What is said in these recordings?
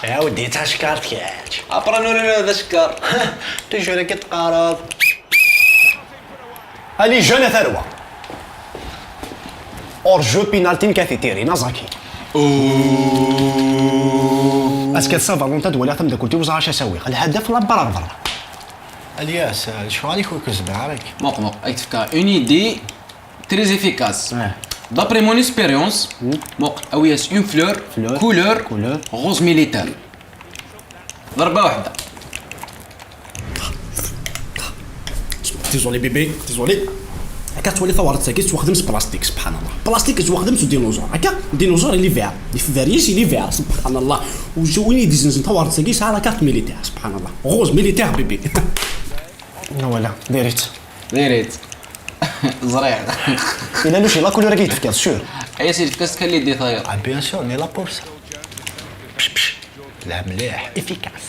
يا ودي تا شكارت ياك عبرنا ولا هذا شكار تجري كتقارض الي جون ثروه اورجو بينالتي كاثيتيري نازاكي اسكت سافا لونتا ولا ثم كنتي وزعر شاسوي الهدف لا برا الياس شو عليك وكزب عليك موق اي تفكر اون ايدي تري افيكاس دابري مون اكسبيريونس موق اوياس اون فلور كولور غوز ميليتار ضربه واحده ديزولي بيبي ديزولي هكا تولي ثورت ساكيت تخدم بلاستيك سبحان الله بلاستيك تخدم ديناصور هكا ديناصور اللي فيها فيريش اللي فيها سبحان الله وجويني ديزنز ثورت ساكيت على كارت ميليتير سبحان الله غوز ميليتير بيبي ولا ديريت زريع الا لو شي لا كولور كي تفكر سور اي سيدي كاس كان لي دي طاير بيان سور ني لا بورسا لا مليح افيكاس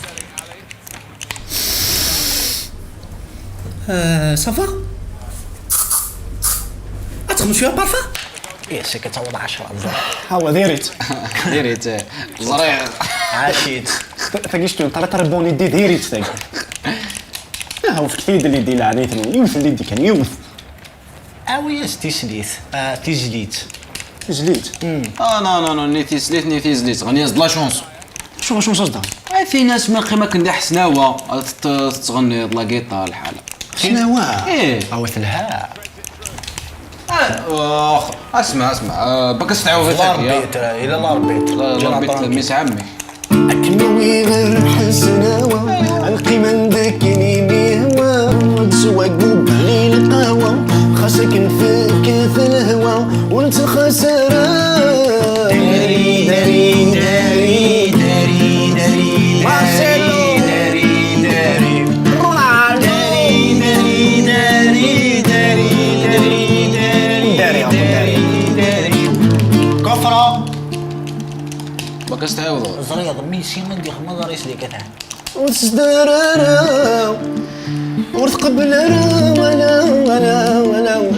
صافا أتخدم شويه بارفا إيه سي كتعوض 10 ها هو ديريت زريع عاشيت ثقيش طريقه ربوني ديريت ثاك ها هو في كثير اللي دي لعنيتني يوث اللي دي كان يوث اويس تيسليت تيجليت نو نيتي سليت غني لا شونس شو صدق في ناس ما قيمه كندي حسناوه تغني لا جيتار الحاله شناوه ايه اوث لها اسمع باك استعوذ الى لا ربيت ميس عمي اكنوي غير حسناوه القيمه ذاكني بهوا تسواق بغي القهوه خاصك نفكك في الهوا وانت خساره داري داري داري داري داري مارسيلو داري داري رونالدو داري داري داري داري داري داري كفره باك استعوذ زريض ميسي من دي خمضه ريس لي كتان وتسدرر وتقبل ولا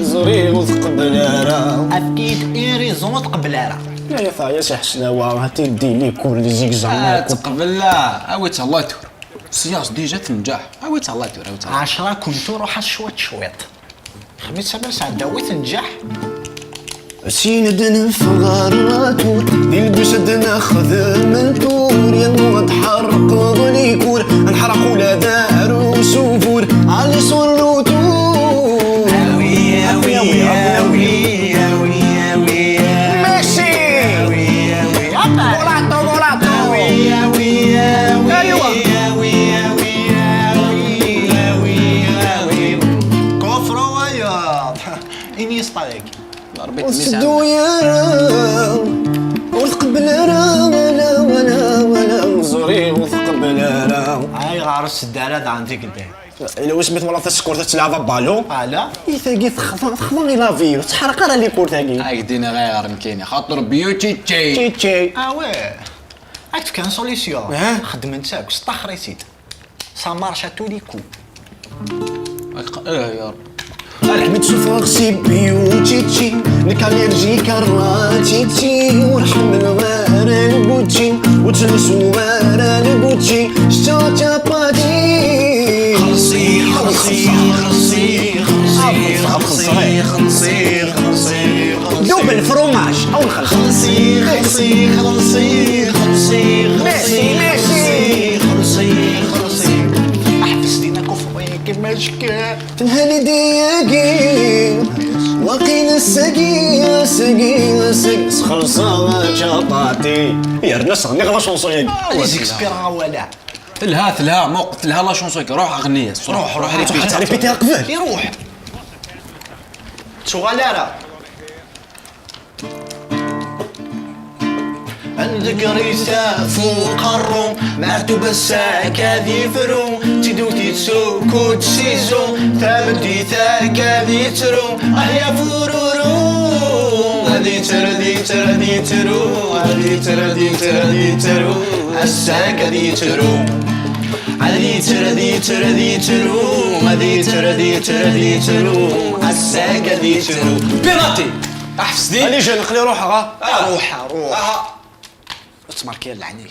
زري وتقبل اكيد ايري زون تقبل يا ثايا شي حسناوه هاتي ديني كل زيكزام تقبل لا اويت الله تور السياس ديجا تنجح اويت الله تور 10 كنت روح شويط خميس 7 ساعات داوي تنجح سيندنا في غراتو ديال بشد ناخذ من تور يا نوض حرق وليكور نحرق ولا دار وسفور علي صروتو هاوي هاوي هاوي هاوي هاوي ماشي هاوي هاوي غولاتو هاوي هاوي هاوي هاوي هاوي كفرو ويا انيستا لك وسدو يا وثقبل ولا زوري وثقبل هاي غارس الدالة عندي قدام الا وسميت ولا تسكور تلعب بالو لا ثاقي تخضر لا فيو تحرق على لي كور ثاقي هاي دينا غير مكيني خاطر بيوتي تشي واه هاك كان سوليسيون خدمتك استخري سيت سا مارش ا تو لي كو يا رب الحمد سوفور سي بيوتي نكاليرجي كراتيتي ورحم الغار البوتشي وتنسو غار البوتشي شتا بادي خلصي دوب الفروماج او خلصي احبس دينا كفر كيما شكا تنهالي دياقي واقيل السقي خلصا شطاتي يا الناس غني غلا شونسون زيكسبيرا ولا تلها موق تلها لا شونسون روح اغنيه روح ريبيتيها قبل يروح شغالاره عندك ريسة فوق الروم معتوب الساك هذي فروم تدوتي تسوك وتسيزو ثابتي ثاك هذي ترو يا فورورو هذي ترو الساك هذي ترو بينالتي احفظني علي جا نخلي روحها روح تماركي اللعني